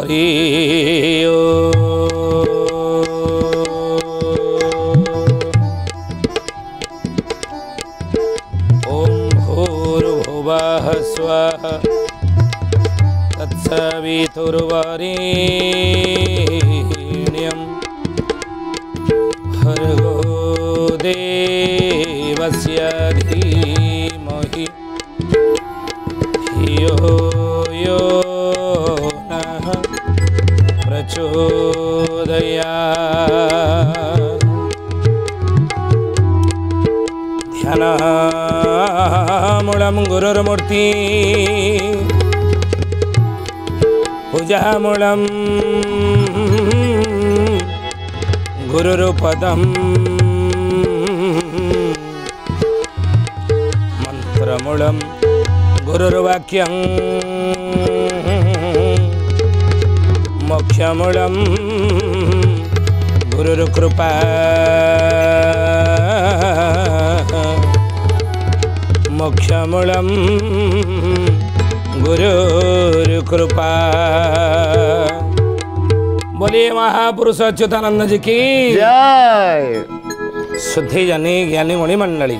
हरि ओम भूर्भुवः स्वः तत्सवितुर्वरेण्यं भर्गो देवस्य धीमहि धियो यो नः प्रचोदयात्। ध्यानमूलं गुरुर्मूर्ति पूजामूलं गुरुरुपदं मंत्रमूलं गुरुर्वाक्यं मोक्षमूलं गुरुर्कृपा मोक्षमूलं गुरुर्कृपा। बोलिए महापुरुष अच्युतानंद जी की जय। शुद्धि जानी ज्ञानी मणि मंडली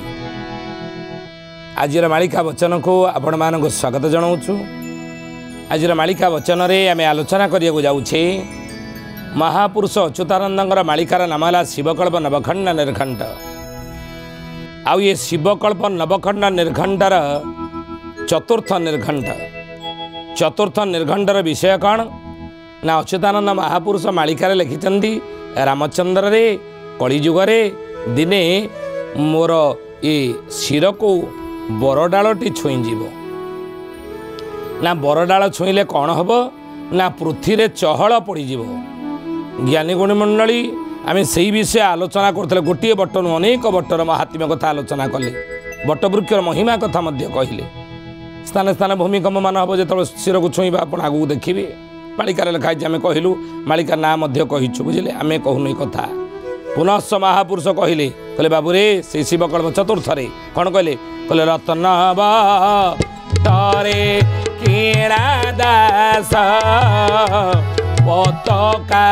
आज मालिका वचन को आपण मानक स्वागत जनाऊँ। आज मालिका वचन रे आम आलोचना करिया जाऊे महापुरुष अच्युतानंद मालिकार नाम है शिवकल्प नवखंड निर्घंट। आउ ये शिवकल्प नवखंड निर्घंटर चतुर्थ निर्घंटर विषय कौन ना अच्युतानंद महापुरुष मालिकार लिखिं रामचंद्र रे कलिजुगे दिने मोर ये शिर को बरडालटी छुईंजीव ना बरडाल छुईले कौन हम ना पृथ्वी रे चहल पड़ीजीव। ज्ञानी गुणी मंडली आम से विषय आलोचना करते गोटे बट नु अनेक बटर महात्म्य कथा आलोचना कले बटवृक्षर महिमा कथा कहले स्थान स्थान भूमिकंप मान हम जो शिर को छुईबा आप आगू देखिए मालिकार लिखाई आम कहलु मालिका ना कहीचु बुझे आम कहूनु कथा पुनश्च महापुरुष कहले कहले बाबूरे से शिवकल्प चतुर्थ कौन कहले कहले रत्न तरे किणा दास पताका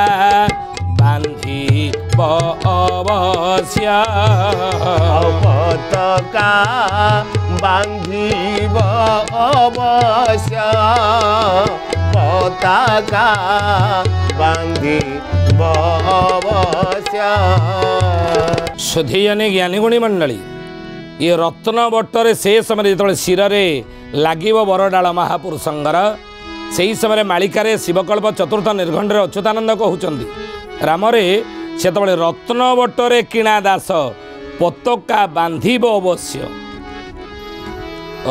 बांधी अवश्य पताका बांधिब अवश्य पताका बांधिब अवश्य। सुधीजने ज्ञानी गुणी मंडली ये रत्न बट्टर से समय जो शिर लगे बरडाल महापुरुषंर से ही समय मालिकार शिवकल्प चतुर्थ निर्घंटर अच्युतानंद कहते रामरे से रत्न बट्टरे किणा दास पताका बांधिब अवश्य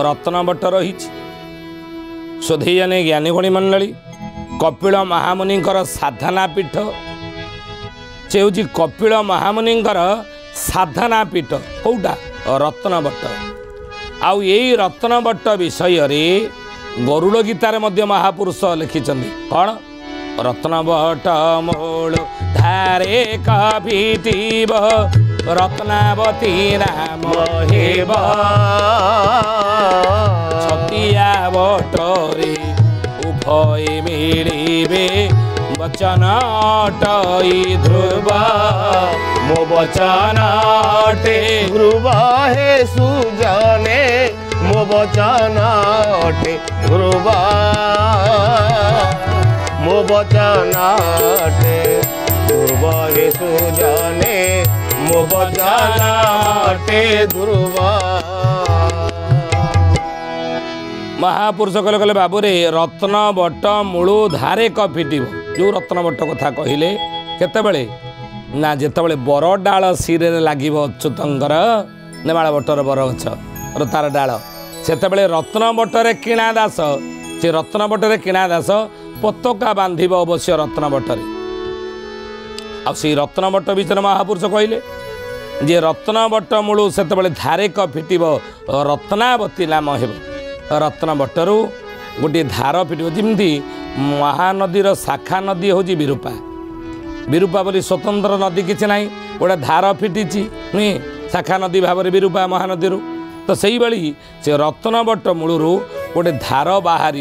रत्न बट्ट रही। सुधीजने ज्ञानी गुणी मंडली कपिल महामुनिंकर साधना पीठ से हूँ कपिल महामुनिंकर साधना पीठ कौटा रत्नबट्ट। आउ यही रत्नबट्ट विषय रे गरुड़ गीतार मध्य महापुरुष लिखिं कौन रत्नबट्ट मूल धारे कभिटिब रत्नावती नाम हेब छतिया बटरे उभय मिलिबे वचन अटई ध्रुव मो वचन अटे ध्रुव हे सुजने मो वचन अटे ध्रुव मो वचन अटे ध्रुव हे सुजने मो वचन अटे ध्रुव। महापुरुष कहले कहले बाबूरे रत्नबट्ट मूलू धारे कफिटिब जो रत्नबट्ट कथा कहले केतेबेले ना जेतेबेले बरडाल शिरे लागिब अच्युतंकर नेमाळ बट्टर बरगछ तार डाल सेतेबेले रत्नबट्टरे किणा दास से रत्नबट्टरे किणा दास पताका बांधिब अवश्य रत्नबट्टरे। आ से रत्नबट्ट विषय महापुरुष कहले जे रत्नबट्ट मूलू सेतेबेले धारे कफिटिब रत्नावती नाम हेब रत्नबट्टरू गोटे धार फिटिब जमी महानदीर शाखा नदी हूँ विरूपा विरूपा बोली स्वतंत्र नदी किसी ना गोटे धार फिटी नुहे शाखा नदी भाव में विरूपा महानदी तो से ही से रत्नबट्ट मूलू गोटे धार बाहर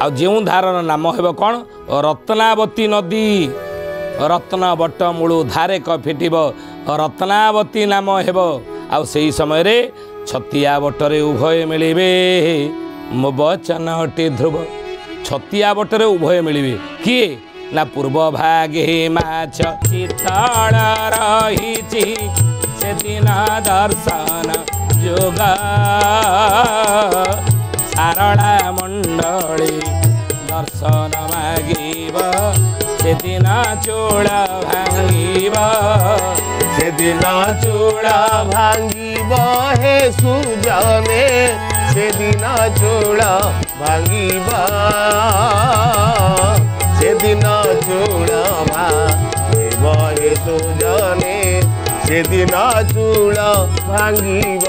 ଆଉ ଯେଉଁ ଧାରର ନାମ ହେବ କ'ଣ ରତ୍ନାବତୀ ନଦୀ। ରତ୍ନ ବଟ ମୂଳୁ ଧାରେ ଫିଟିବ ରତ୍ନାବତୀ ନାମ ହେବ। ଆଉ ସେହି ସମୟରେ ଛତିଆ ବଟରେ ଉଭୟ ମିଳିବେ ମୋ ବଚନ ଅଟେ ଧ୍ରୁବ। ଛତିଆ ବଟରେ ଉଭୟ ମିଳିବେ କିଏ ନା ପୂର୍ବ ଭାଗେ ମାଛ ଚିତଳ ରହିଛି ସେଦିନ ଦର୍ଶନ ଯୋଗ ସାରଳା ମଣ୍ଡଳୀ ଦର୍ଶନ ମାଗିବ ସେଦିନ ଚୂଳ ଭାଙ୍ଗିବ। ସେଦିନ ଚୂଳ ଭାଙ୍ଗିବ ହେ ସୁଜନେ ସେଦିନ ଚୂଳ ଭାଙ୍ଗିବ। ସେଦିନ ଚୂଳ ଭାଙ୍ଗିବ ହେ ସୁଜନେ ସେଦିନ ଚୂଳ ଭାଙ୍ଗିବ।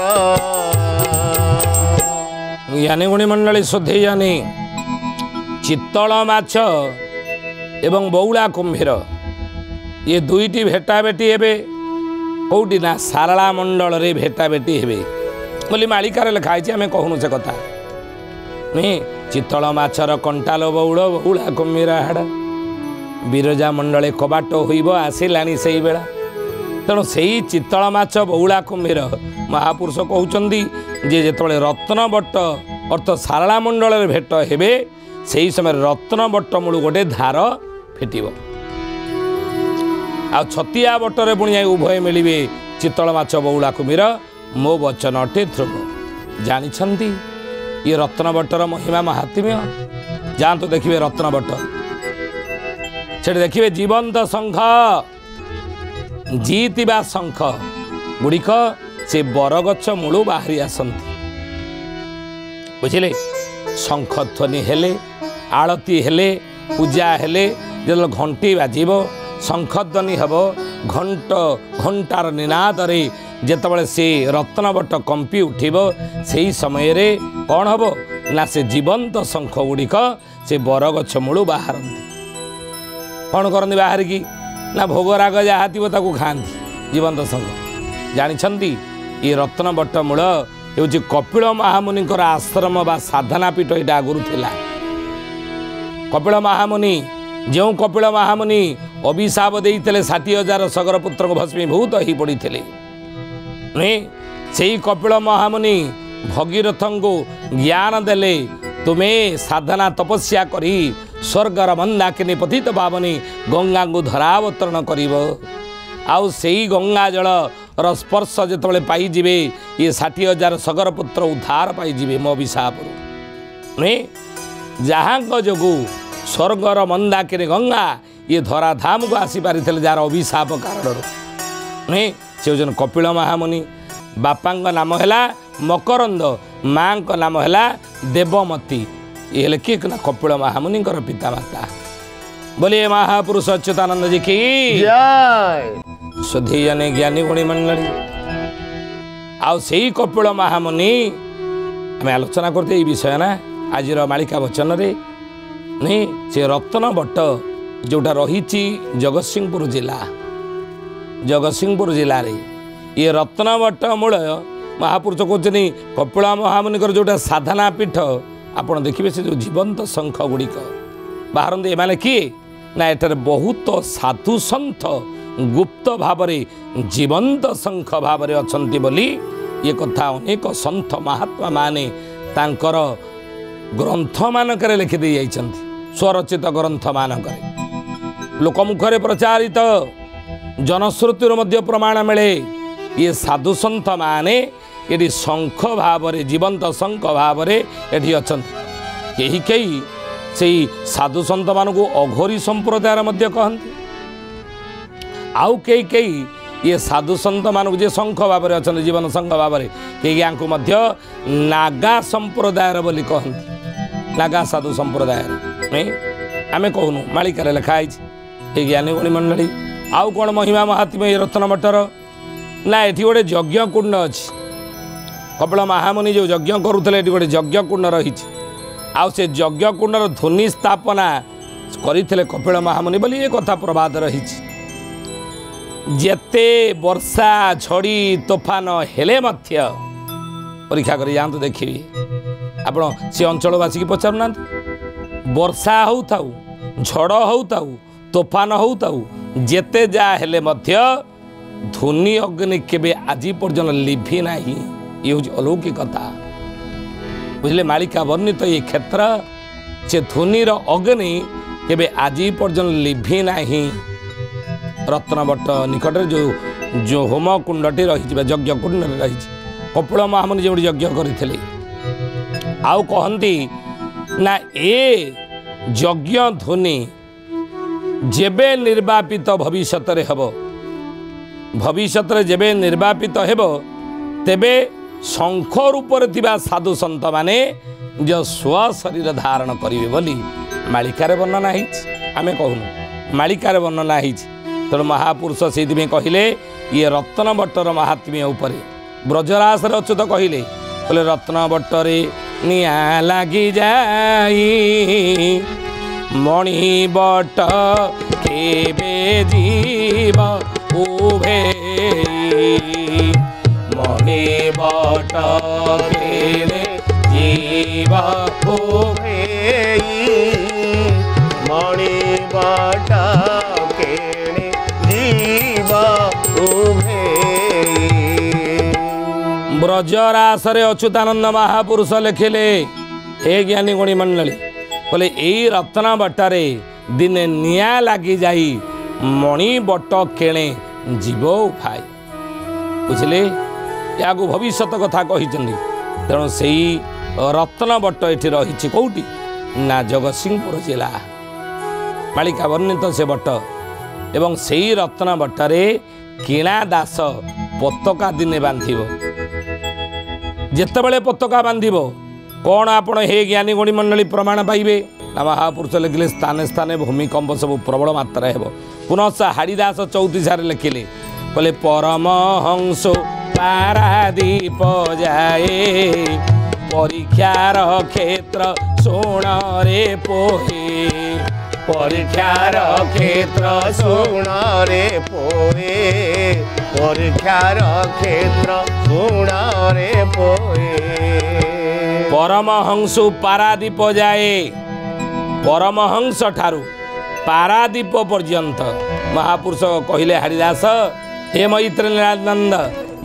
ଜ୍ଞାନୀ ଗୁଣୀ ମଣ୍ଡଳୀ ଶୋଧେଇଯାନି ଚିତ୍ତଳ ମାଛ ଏବଂ ବଉଳା କୁମ୍ଭୀର ଇଏ ଦୁଇଟି ଭେଟାଭେଟି ହେବେ କେଉଁଠି ନା ସାରଳା ମଣ୍ଡଳରେ ଭେଟାଭେଟି ହେବେ ବୋଲି ମାଳିକାରେ ଲେଖା ହେଇଛି। ଆମେ କହୁନୁ ସେ କଥା ନୁହେଁ। ଚିତ୍ତଳ ମାଛର କଣ୍ଟାଲ ବଉଳ ବଉଳା କୁମ୍ଭୀର ହାଡ଼ ବିରଜା ମଣ୍ଡଳେ କବାଟ ହୋଇବ ଆସିଲାଣି ସେଇ ବେଳା। ତେଣୁ ସେଇ ଚିତ୍ତଳ ମାଛ ବଉଳା କୁମ୍ଭୀର ମହାପୁରୁଷ କହୁଛନ୍ତି ଯେ ଯେତେବେଳେ ରତ୍ନବଟ ଅର୍ଥ ସାରଳା ମଣ୍ଡଳରେ ଭେଟ ହେବେ ସେହି ସମୟରେ ରତ୍ନବଟ ମୂଳୁ ଗୋଟେ ଧାର ଫିଟିବ। ଆଉ ଛତିଆ ବଟରେ ପୁଣି ଯାଇ ଉଭୟ ମିଳିବେ ଚିତ୍ତଳ ମାଛ ବଉଳା କୁମ୍ଭୀର ମୋ ବଚନ ଅଟେ ଧ୍ରୁବ। ଜାଣିଛନ୍ତି ଇଏ ରତ୍ନବଟର ମହିମା ମହାତ୍ମ୍ୟ। ଯାଆନ୍ତୁ ଦେଖିବେ ରତ୍ନବଟ ସେଠି ଦେଖିବେ ଜୀବନ୍ତ ଶଙ୍ଖ ଜିତିବା ଶଙ୍ଖ ଗୁଡ଼ିକ ସେ ବରଗଛ ମୂଳୁ ବାହାରି ଆସନ୍ତି ବୁଝିଲେ। ଶଙ୍ଖ ଧ୍ୱନି ହେଲେ ଆଳତି ହେଲେ ପୂଜା ହେଲେ ଯେତେବେଳେ ଘଣ୍ଟି ବାଜିବ ଶଙ୍ଖଧ୍ୱନି ହେବ ଘଣ୍ଟାର ନିନାଦରେ ଯେତେବେଳେ ସେ ରତ୍ନବଟ କମ୍ପି ଉଠିବ ସେହି ସମୟରେ କ'ଣ ହେବ ନା ସେ ଜୀବନ୍ତ ଶଙ୍ଖ ଗୁଡ଼ିକ ସେ ବରଗଛ ମୂଳୁ ବାହାରନ୍ତି। କ'ଣ କରନ୍ତି ବାହାରିକି ନା ଭୋଗରାଗ ଯାହା ଥିବ ତାକୁ ଖାଆନ୍ତି ଜୀବନ୍ତ ଶଙ୍ଖ। ଜାଣିଛନ୍ତି ଏ ରତ୍ନବଟ ମୂଳ ହେଉଛି କପିଳ ମହାମୁନିଙ୍କର ଆଶ୍ରମ ବା ସାଧନା ପୀଠ ଏଇଟା ଆଗରୁ ଥିଲା। କପିଳ ମହାମୁନି ଯେଉଁ କପିଳ ମହାମୁନି ଅଭିଶାପ ଦେଇଥିଲେ 60,000 ସଗର ପୁତ୍ରଙ୍କୁ ଭସ୍ମୀଭୂତ ହୋଇ ପଡ଼ିଥିଲେ ନୁହେଁ। ସେଇ କପିଳ ମହାମୁନି ଭଗୀରଥଙ୍କୁ ଜ୍ଞାନ ଦେଲେ ତୁମେ ସାଧନା ତପସ୍ୟା କରି ସ୍ୱର୍ଗର ମନ୍ଦାକିନୀ ପତିତ ପାବନୀ ଗଙ୍ଗାଙ୍କୁ ଧରାବତରଣ କରିବ। ଆଉ ସେଇ ଗଙ୍ଗା ଜଳର ସ୍ପର୍ଶ ଯେତେବେଳେ ପାଇଯିବେ ଇଏ 60,000 ସଗର ପୁତ୍ର ଉଦ୍ଧାର ପାଇଯିବେ ମୋ ଅଭିଶାପରୁ ନୁହେଁ। ଯାହାଙ୍କ ଯୋଗୁଁ ସ୍ୱର୍ଗର ମନ୍ଦାକିନୀ ଗଙ୍ଗା ଇଏ ଧରାଧାମକୁ ଆସିପାରିଥିଲେ ଯାହାର ଅଭିଶାପ କାରଣରୁ ନୁହେଁ। ସେ ହେଉଛନ୍ତି କପିଳ ମହାମୁନି। ବାପାଙ୍କ ନାମ ହେଲା ମକରନ୍ଦ ମାଙ୍କ ନାମ ହେଲା ଦେବମତୀ। ଇଏ ହେଲେ କିଏ ନା କପିଳ ମହାମୁନିଙ୍କର ପିତାମାତା। ବୋଲିଏ ମହାପୁରୁଷ ଅଚ୍ୟୁତାନନ୍ଦ ଜୀ କି ଜୟ। ଶୋଧେଇଯାନି ଜ୍ଞାନୀ ଗୁଣୀ ମଣ୍ଡଳୀ। ଆଉ ସେଇ କପିଳ ମହାମୁନି ଆମେ ଆଲୋଚନା କରୁଛେ ଏଇ ବିଷୟ ନା ଆଜିର ମାଳିକା ବଚନରେ ନୁହେଁ। ସେ ରତ୍ନବଟ ଯେଉଁଟା ରହିଛି ଜଗତସିଂହପୁର ଜିଲ୍ଲାରେ ଇଏ ରତ୍ନବଟ ମୂଳ ମହାପୁରୁଷ କହୁଛନ୍ତି କପିଳ ମହାମୁନିଙ୍କର ଯେଉଁଟା ସାଧନା ପୀଠ। ଆପଣ ଦେଖିବେ ସେ ଯେଉଁ ଜୀବନ୍ତ ଶଙ୍ଖ ଗୁଡ଼ିକ ବାହାରନ୍ତି ଏମାନେ କିଏ ନା ଏଠାରେ ବହୁତ ସାଧୁ ସନ୍ଥ ଗୁପ୍ତ ଭାବରେ ଜୀବନ୍ତ ଶଙ୍ଖ ଭାବରେ ଅଛନ୍ତି ବୋଲି ଏ କଥା ଅନେକ ସନ୍ଥ ମହାତ୍ମା ମାନେ ତାଙ୍କର ଗ୍ରନ୍ଥମାନଙ୍କରେ ଲେଖିଦେଇ ଯାଇଛନ୍ତି। ସ୍ୱରଚିତ ଗ୍ରନ୍ଥମାନଙ୍କରେ ଲୋକମୁଖରେ ପ୍ରଚାରିତ ଜନଶ୍ରୁତିରୁ ମଧ୍ୟ ପ୍ରମାଣ ମିଳେ। ଇଏ ସାଧୁସନ୍ଥ ମାନେ ଏଠି ଶଙ୍ଖ ଭାବରେ ଜୀବନ୍ତ ଶଙ୍ଖ ଭାବରେ ଏଠି ଅଛନ୍ତି। କେହି କେହି ସେଇ ସାଧୁସନ୍ଥମାନଙ୍କୁ ଅଘୋରୀ ସମ୍ପ୍ରଦାୟର ମଧ୍ୟ କହନ୍ତି। ଆଉ କେହି କେହି ଇଏ ସାଧୁସନ୍ଥମାନଙ୍କୁ ଯିଏ ଶଙ୍ଖ ଭାବରେ ଅଛନ୍ତି ଜୀବନ ଶଙ୍ଖ ଭାବରେ କେହି ୟାଙ୍କୁ ମଧ୍ୟ ନାଗା ସମ୍ପ୍ରଦାୟର ବୋଲି କହନ୍ତି। ନାଗା ସାଧୁ ସମ୍ପ୍ରଦାୟର ଆମେ କହୁନୁ ମାଳିକାରେ ଲେଖା ହେଇଛି। ଏ ଜ୍ଞାନୀ ଗୁଣୀ ମଣ୍ଡଳୀ ଆଉ କ'ଣ ମହିମା ମହାତ୍ମ୍ୟ ଏ ରତ୍ନବଟର ନା ଏଠି ଗୋଟେ ଯଜ୍ଞ କୁଣ୍ଡ ଅଛି। କପିଳ ମହାମୁନି ଯେଉଁ ଯଜ୍ଞ କରୁଥିଲେ ଏଠି ଗୋଟେ ଯଜ୍ଞ କୁଣ୍ଡ ରହିଛି। ଆଉ ସେ ଯଜ୍ଞ କୁଣ୍ଡର ଧ୍ୱନି ସ୍ଥାପନା କରିଥିଲେ କପିଳ ମହାମୁନି ବୋଲି ଏ କଥା ପ୍ରବାଦ ରହିଛି। ଯେତେ ବର୍ଷା ଝଡ଼ି ତୋଫାନ ହେଲେ ମଧ୍ୟ ପରୀକ୍ଷା କରି ଯାଆନ୍ତୁ ଦେଖିବି। ଆପଣ ସେ ଅଞ୍ଚଳବାସୀକି ପଚାରୁନାହାନ୍ତି ବର୍ଷା ହେଉଥାଉ ଝଡ଼ ହେଉଥାଉ ତୋଫାନ ହେଉଥାଉ ଯେତେ ଯାହା ହେଲେ ମଧ୍ୟ ଧୂନି ଅଗ୍ନି କେବେ ଆଜି ପର୍ଯ୍ୟନ୍ତ ଲିଭି ନାହିଁ। ଇଏ ହେଉଛି ଅଲୌକିକତା। ବୁଝିଲେ ମାଳିକା ବର୍ଣ୍ଣିତ ଏ କ୍ଷେତ୍ର ସେ ଧୂନିର ଅଗ୍ନି କେବେ ଆଜି ପର୍ଯ୍ୟନ୍ତ ଲିଭି ନାହିଁ। ରତ୍ନବଟ ନିକଟରେ ଯେଉଁ ହୋମ କୁଣ୍ଡଟି ରହିଛି ବା ଯଜ୍ଞ କୁଣ୍ଡରେ ରହିଛି କପିଳ ମହାମୁନି ଯେଉଁଠି ଯଜ୍ଞ କରିଥିଲେ। ଆଉ କହନ୍ତି ନା ଏ ଯଜ୍ଞ ଧ୍ୱନି ଯେବେ ନିର୍ବାପିତ ଭବିଷ୍ୟତରେ ହେବ, ଭବିଷ୍ୟତରେ ଯେବେ ନିର୍ବାପିତ ହେବ ତେବେ ଶଙ୍ଖ ରୂପରେ ଥିବା ସାଧୁ ସନ୍ଥମାନେ ନିଜ ସ୍ୱ ଶରୀର ଧାରଣ କରିବେ ବୋଲି ମାଳିକାରେ ବର୍ଣ୍ଣନା ହେଇଛି। ଆମେ କହୁନୁ ମାଳିକାରେ ବର୍ଣ୍ଣନା ହେଇଛି। ତେଣୁ ମହାପୁରୁଷ ସେଇଥିପାଇଁ କହିଲେ ଇଏ ରତ୍ନବଟର ମାହାତ୍ମ୍ୟ ଉପରେ ବ୍ରଜରାସରେ ଅଚ୍ୟୁତ କହିଲେ ରତ୍ନବଟରେ ନିଆଁ ଲାଗିଯାଇ ମଣିବଟ କେବେ ଯିବ ଉଭେଇ, ମଣିବଟ କେବେ ଯିବ ଉଭେଇ, ମଣିବଟ କେବେ ଯିବ ଉଭେଇ। ବ୍ରଜରାସରେ ଅଚ୍ୟୁତାନନ୍ଦ ମହାପୁରୁଷ ଲେଖିଲେ ହେ ଜ୍ଞାନୀ ଗୁଣୀ ମଣ୍ଡଳୀ ବୋଲେ ଏଇ ରତ୍ନବଟରେ ଦିନେ ନିଆଁ ଲାଗିଯାଇ ମଣିବଟ କେଣେ ଯିବ ଉଭାଇ। ବୁଝିଲେ ଏହାକୁ ଭବିଷ୍ୟତ କଥା କହିଛନ୍ତି। ତେଣୁ ସେଇ ରତ୍ନବଟ ଏଠି ରହିଛି କେଉଁଠି ନା ଜଗତସିଂହପୁର ଜିଲ୍ଲା ମାଳିକା ବର୍ଣ୍ଣିତ ସେ ବଟ। ଏବଂ ସେଇ ରତ୍ନବଟରେ କିଣା ଦାସ ପତାକା ଦିନେ ବାନ୍ଧିବ। ଯେତେବେଳେ ପତାକା ବାନ୍ଧିବ କ'ଣ ଆପଣ ହେ ଜ୍ଞାନୀ ଗୁଣୀ ମଣ୍ଡଳୀ ପ୍ରମାଣ ପାଇବେ ନା ମହାପୁରୁଷ ଲେଖିଲେ ସ୍ଥାନେ ସ୍ଥାନେ ଭୂମିକମ୍ପ ସବୁ ପ୍ରବଳ ମାତ୍ରା ହେବ। ପୁନଃ ହାଡ଼ିଦାସ 34 ଲେଖିଲେ କହିଲେ ପରମହଂସ ପାରାଦୀପ ଯାଏ ପରୀକ୍ଷାର କ୍ଷେତ୍ର ଶୁଣରେ ପୋହେ, ପରୀକ୍ଷାର କ୍ଷେତ୍ର ଶୁଣରେ ପୋଏ, ପରୀକ୍ଷାର କ୍ଷେତ୍ର ଶୁଣରେ ପୋଏ। ପରମହଂସ ପାରାଦୀପ ଯାଏ, ପରମହଂସ ଠାରୁ ପାରାଦୀପ ପର୍ଯ୍ୟନ୍ତ ମହାପୁରୁଷ କହିଲେ ହାଡ଼ିଦାସ ହେ ମୈତ୍ରୀ ନୀଳାନନ୍ଦ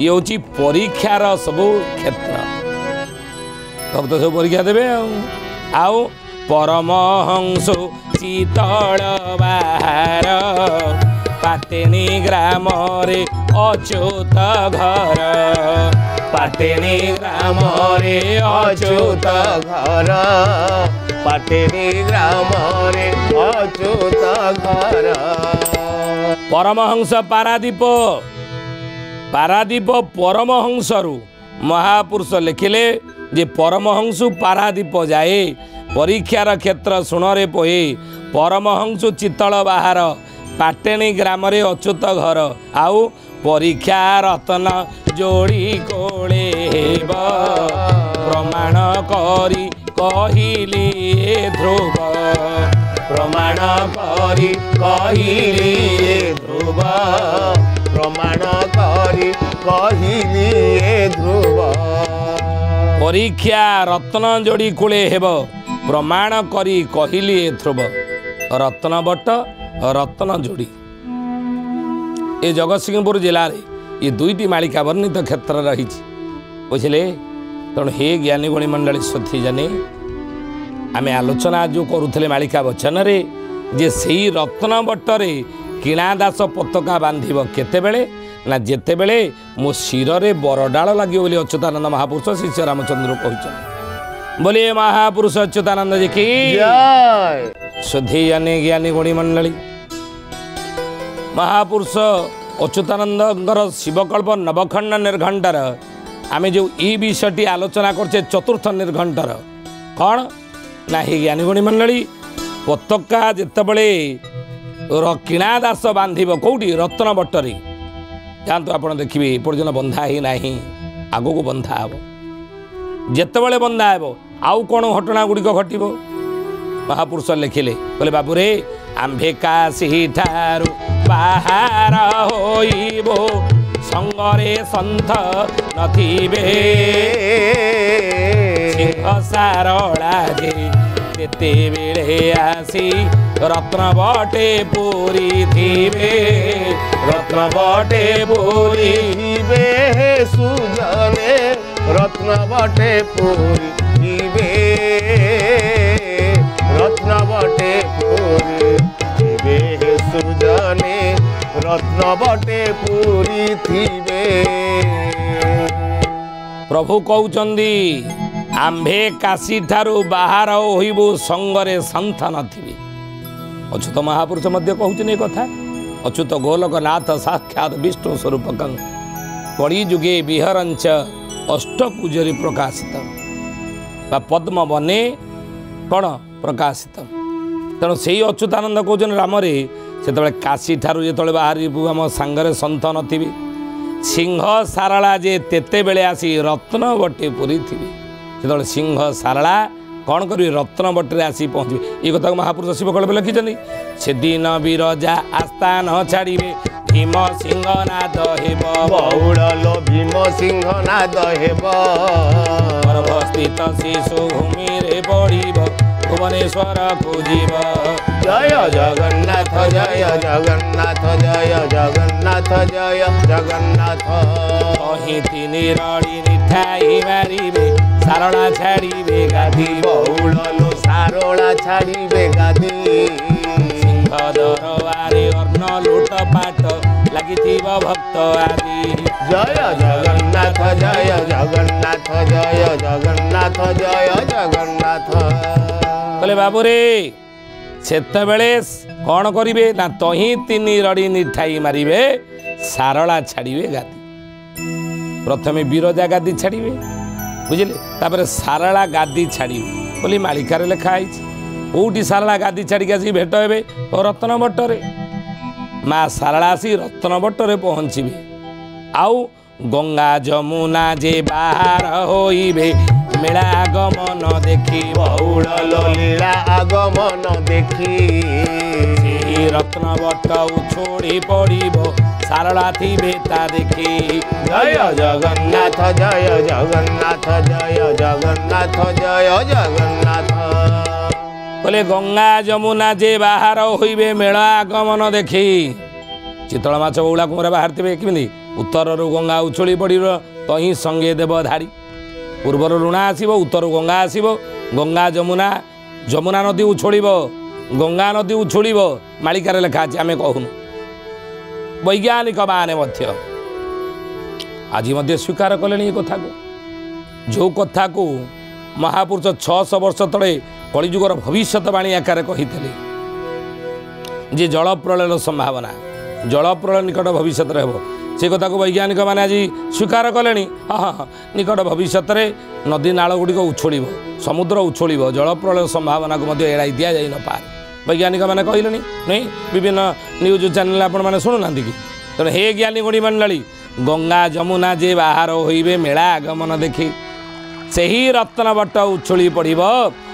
ଇଏ ହେଉଛି ପରୀକ୍ଷାର ସବୁ କ୍ଷେତ୍ର। ଭକ୍ତ ସବୁ ପରୀକ୍ଷା ଦେବେ ଆଉ ପରମହଂସ ଶୀତଳ ବାହାର ପାଟେଣୀ ଗ୍ରାମରେ ଅଚ୍ୟୁତ ଘର, ପାଟେଣୀ ଗ୍ରାମରେ ଅଚ୍ୟୁତ ଘର, ପାଟେଣୀ ଗ୍ରାମରେ ଅଚ୍ୟୁତ ଘର। ପରମହଂସ ପାରାଦୀପ, ପାରାଦୀପ ପରମହଂସରୁ ମହାପୁରୁଷ ଲେଖିଲେ ଯେ ପରମହଂସ ପାରାଦୀପ ଯାଏ ପରୀକ୍ଷାର କ୍ଷେତ୍ର ଶୁଣରେ ପୋହେ, ପରମହଂସ ଚିତ୍ତଳ ବାହାର ପାଟେଣୀ ଗ୍ରାମରେ ଅଚ୍ୟୁତ ଘର, ଆଉ ପରୀକ୍ଷା ରତ୍ନ ଯୋଡ଼ି କୋଳେ ହେବ ପ୍ରମାଣ କରି କହିଲି ଧ୍ରୁବ, ପ୍ରମାଣ କରି କହିଲି ଧ୍ରୁବ, ପ୍ରମାଣ କରି କହିଲି ଧ୍ରୁବ। ପରୀକ୍ଷା ରତ୍ନ ଯୋଡ଼ି କୂଳେ ହେବ ପ୍ରମାଣ କରି କହିଲି ଧ୍ରୁବ। ରତ୍ନବଟ ରତ୍ନ ଯୋଡ଼ି ଏ ଜଗତସିଂହପୁର ଜିଲ୍ଲାରେ ଏ ଦୁଇଟି ମାଳିକା ବର୍ଣ୍ଣିତ କ୍ଷେତ୍ର ରହିଛି। ବୁଝିଲେ ତେଣୁ ହେ ଜ୍ଞାନୀ ଗୁଣୀ ମଣ୍ଡଳୀ ସ୍ୱଥି ଜାନେ ଆମେ ଆଲୋଚନା ଯେଉଁ କରୁଥିଲେ ମାଳିକା ବଚନରେ ଯେ ସେଇ ରତ୍ନବଟରେ କିଣା ଦାସ ପତାକା ବାନ୍ଧିବ କେତେବେଳେ ନା ଯେତେବେଳେ ମୋ ଶିରରେ ବରଡାଳ ଲାଗିବ ବୋଲି ଅଚ୍ୟୁତାନନ୍ଦ ମହାପୁରୁଷ ଶିଷ୍ୟ ରାମଚନ୍ଦ୍ର କହିଛନ୍ତି। ବୋଲି ମହାପୁରୁଷ ଅଚ୍ୟୁତାନନ୍ଦ ଜି କି ସୁଧୀ ଜାନେ ଜ୍ଞାନୀ ଗୁଣୀ ମଣ୍ଡଳୀ ମହାପୁରୁଷ ଅଚ୍ୟୁତାନନ୍ଦଙ୍କର ଶିବକଳ୍ପ ନବଖଣ୍ଡ ନିର୍ଘଣ୍ଟର ଆମେ ଯେଉଁ ଇ ବିଷୟଟି ଆଲୋଚନା କରୁଛେ ଚତୁର୍ଥ ନିର୍ଘଣ୍ଟର କ'ଣ ନା ହି ଜ୍ଞାନୀ ଗୁଣୀ ମଣ୍ଡଳୀ ପତାକା ଯେତେବେଳେ କିଣା ଦାସ ବାନ୍ଧିବ କେଉଁଠି ରତ୍ନବଟରେ ଯାଆନ୍ତୁ ଆପଣ ଦେଖିବେ ଏପର୍ଯ୍ୟନ୍ତ ବନ୍ଧା ହେଇନାହିଁ, ଆଗକୁ ବନ୍ଧା ହେବ। ଯେତେବେଳେ ବନ୍ଧା ହେବ ଆଉ କ'ଣ ଘଟଣା ଗୁଡ଼ିକ ଘଟିବ ମହାପୁରୁଷ ଲେଖିଲେ କହିଲେ ବାବୁରେ ଆମ୍ଭେ କାଶୀ ଠାରୁ ବାହାର ହୋଇବ ସଙ୍ଗରେ ସନ୍ଥ ନଥିବେ ସିଂହ ସାରଳା ଯେ जेते बेले आसी रत्न बटे पूरी थीबे रत्न बटे पूरी ଥିବେ ସୁଜନେ ରତ୍ନ ବଟେ ପୁରୀ ଥିବେ ରତ୍ନ ବଟେ ପୁରୀ ଥିବେ ସୁଜନେ ରତ୍ନ ବଟେ ପୁରୀ ଥିବେ। प्रभु कहउचंदी आम्भे काशी ठारू बाहर होइबु संगरे संतान थिबे। अच्युत महापुरुष मध्य कहउचन ए कथा। अच्युत गोलकनाथ साक्षात विष्णु स्वरूपकं कड़ी जुगे विहरंच अष्टकुजरी प्रकाशित बा पद्म बने कौन प्रकाशित। तेणु से अच्युतानंद कहउचन रामरे से काशी ठारू जो बाहर आम सांगरे संत नथिबे सिंह सारला जे तेते बेले आसी रत्न बटे पूरी थी से सिंह सारला कौन करी रत्न बटे आसी पहुँचे। ये कथा महापुरुष शिव कल्प लिखिं से दिन विरजा आस्थान छाड़े भीम सिंह नाद हेब बहुड़लो भीम सिंह नाद हेब गर्भस्थित शिशु भूमि रे पड़ब भुवनेश्वर पूजिब जय जगन्नाथ जय जगन्नाथ जय जगन्नाथ जय जगन्नाथ। कहीं तीन रड़ी मिठाई मारिबे सारला छाड़िबे गाधी बहुड़लो सारला छाड़िबे गाधी सिंह दरबारे अर्ण लूट पाट लगिथिब भक्त आदि जय जगन्नाथ जय जगन्नाथ जय जगन्नाथ जय जगन्नाथ। कहले बाबू रे सेतबेले कौन करिवे ना तही तीन रड़ी निठाई मारिबे सारला छाड़िबे गादी। प्रथमे बिरजा गादी छाड़िबे बुझिले तापर सारला गादी छाड़िबे बोली मालिकार लेखा है। कौटी सारला गादी छाड़ी आसी भेट हे रत्न बट्टे माँ सारला आसी रत्न बट्टे पहुँचे आउ गंगा जमुना जे बाहर होइबे मेला आगमन देखी बहुड़लो लीला आगमन देखी रत्न बट्ट उछोड़ी पड़ब सारला थिबे ता देखी जय जगन्नाथ जय जगन्नाथ जय जगन्नाथ जय जगन्नाथ। बोले गंगा जमुना जे बाहर होइबे मेला आगमन देखी चितल माछ बौला कुमरा बाहर थे किमी उत्तर गंगा उछोड़ी पड़ब तही संगे देव धाड़ी पूर्वर ऋणा आसब उत्तर गंगा आसब गंगा जमुना जमुना नदी उछोड़ब गंगा नदी उछोड़ब मालिकार लेखा अच्छे आम कहूनु वैज्ञानिक माने आज स्वीकार कले कथा को जो कथा को महापुरुष 600 वर्ष तले कलिजुगर भविष्यवाणी आकार कही जे जल प्रलय संभावना जल प्रलय निकट भविष्य रह से कथा को वैज्ञानिक माने आज स्वीकार कले। हाँ निकट भविष्य नदी नाल गुड़िक उछोड़ समुद्र उछोड़ जल प्रलय संभावना को एड़ाई दि जाए न पार वैज्ञानिक मैंने कहले नहीं विभिन्न न्यूज चैनल आपण शुणुना कि तेणु हे ज्ञानी गुणी मंडली गंगा जमुना जे बाहर होइबे मेला आगमन देखी से ही रत्न बट्ट उछोड़ी पड़ब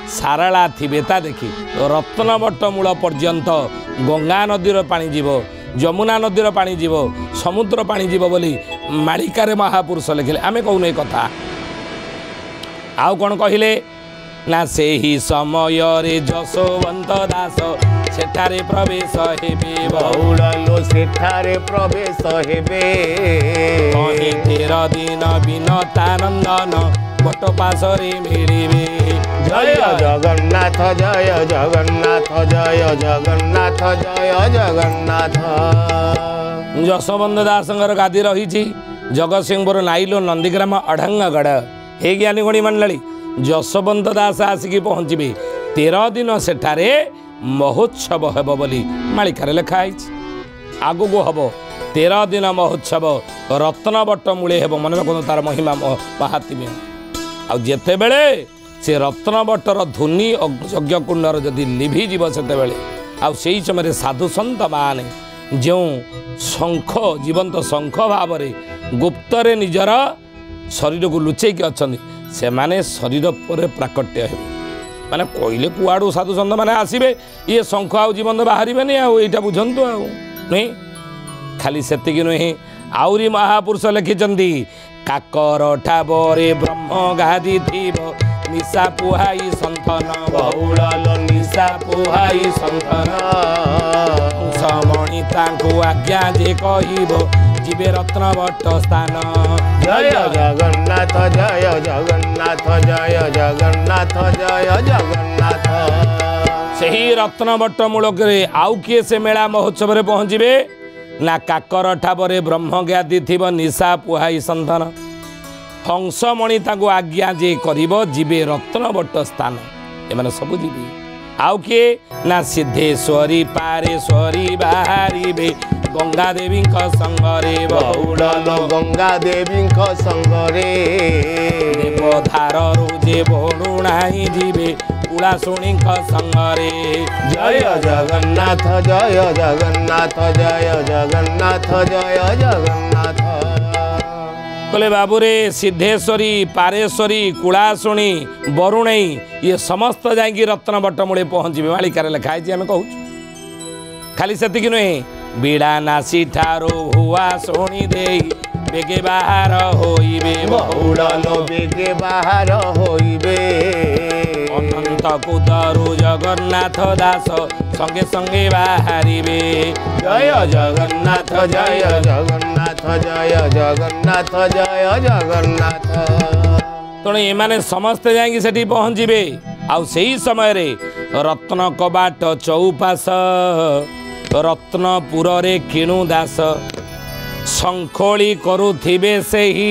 सारला थिबे ता देखी रत्न बट्ट मूल पर्यंत गंगा नदीर पानी जीव जमुना नदीर पानी जीव समुद्र पानी जीव बोली मालिकारे महापुरुष लिखिले आमे कहूने कथा आउ कौन कहले ना से ही समय रे जशोवंत दास सेठारे प्रवेश हेबे बहुड़लो सेठारे प्रवेश हेबे कहीं 13 दिन विनतानंदन बट पाशरे मिलिबे जय जगन्नाथ जय जगन्नाथ जय जगन्नाथ जय जगन्नाथ। जशोवंत दासंगर गादी रही जगतसिंहपुर नाइलो नंदीग्राम अढ़ंगगढ़ हे ज्ञानी गणी मंडली जशोवंत दास आसिकी पहुँचे 13 दिन सेठारे महोत्सव हेब बोली मालिकार लिखाई आगु को हम 13 दिन महोत्सव रत्न बट्ट मूले हेब मन रखु तार महिमा महात्म्य आते बेले से रत्न बट्टर धुनी यज्ञ कुंडर जदि लिभिज से समय साधु सन्त माने जो शंख जीवंत शंख भाव गुप्तरे निजर शरीर को लुचेक अच्छा से माने शरीर पर प्राकट्य हे माने कहले कुआड़ू साधु सन्त मैंने आसबे ये शंख आउ जीवंत बाहर आईटा बुझंतु आ नहीं खाली से नुहे आउरी महापुरुष लिखिं काकर ठाबरे ब्रह्म गादी थीब निशा पुहाई संथन बहुल निशा पुहाई संथन समणी तांको आज्ञा जे कहिब जीवे रत्न भट्ट स्थान जय जगन्नाथ जय जगन्नाथ जय जगन्नाथ जय जगन्नाथ। सही रत्न भट्ट मूलक आउ किए से मेला महोत्सव रे पहुँचे ना काकर ठाबरे ब्रह्म ज्ञाति थिब निशा पुहाई संधन हंसमणि तांको आज्ञा जे करिब जीवे रत्न भट्ट स्थान एमाने सब जीवी आउ किए ना सिद्धेश्वरी पारेश्वरी बाहरिबे गंगा देवी संगरे बहुल गंगा देवी संगरे देवधार जे बरुणाई जीवे कुला शुणी संगरे जय जगन्नाथ जय जगन्नाथ जय जगन्नाथ जय जगन्नाथ। बोले बाबूरे सिद्धेश्वरी पारेश्वरी कुलाशुणी बरुणई ये समस्त जाइए रत्न भट्ट मूले पहुँचे मालिकार लिखाई आम कहूँ खाली से नुहे बीड़ा नासी ठारो हुआ शुणी दे बेगे बाहर होइबे बहुल बेगे बाहर होइबे अनंत कुदरु जगन्नाथ दास संगे संगे बाहरिबे जय जगन्नाथ जय जगन्नाथ जय जगन्नाथ जय जगन्नाथ। तेणु एमाने समस्ते जाइए सेठी पहुँचे आउ सही समय रे रत्न कबाट चौपास रत्नपुर रे किणु दास शंखोली करुथिबे सेही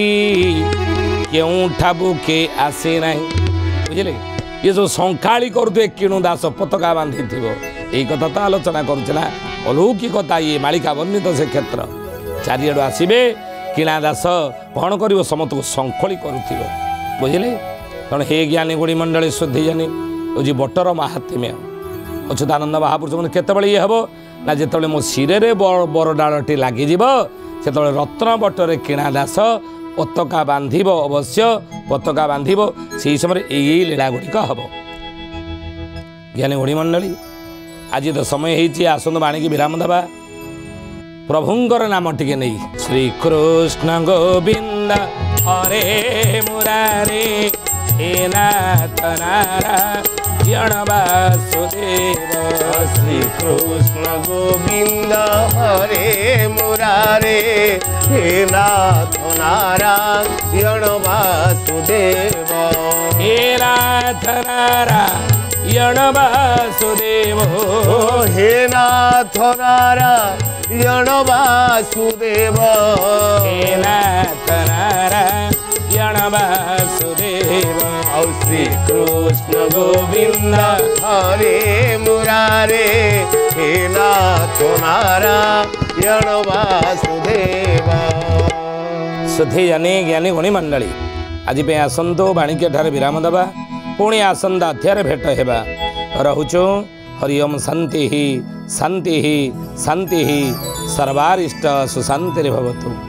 केउं ठाबु के आसे नहीं बुझिले ये जो शंखाली करुथे किणु दास पताका बांधी थिबो एई कथा तो आलोचना करुछला अलौकिकता ये मालिका वर्णित से क्षेत्र चारिआडु आसीबे किणा दास कौन करिवो समस्त को शंखोली करुथिबो बुझिले तेणु हे ज्ञानी गुणी मंडली शुद्धि जानी जी बटर महात्म्य अच्युतानंद महापुरुष मैंने केतबले ये हम ना जिते मो शिरे बर डालटी लगिज से रत्न बटरे किणा दास पताका बांधिब अवश्य पताका बांधिब से समय यही लीला गुड़िक हम ज्ञानी गुणी मंडली आज तो समय होती आसतु बाणी की विराम देवा प्रभुंर नाम टिके नहीं श्रीकृष्ण गोविंद हरे मुरारे हे नाथ नारायण वासुदेव श्रीकृष्ण गोविंद हरे मुरारे हे नाथ नारायण वासुदेव हे नाथ नारायण वासुदेव हे नाथ नारायण वासुदेव हे नाथ नारायण वासुदेव श्री कृष्ण गोविंद हरे मुरारे हे नाथ नारायण वासुदेव। सुधे जाने ज्ञानी गुणी मंडली आज पे आसंतो बाणिज्य ठारे विराम देवा पुणी आसंता अध्याय भेट हेबा रहुचु हरिओम शांति शांति शांति सर्वारिष्ट सुशांति भवतु।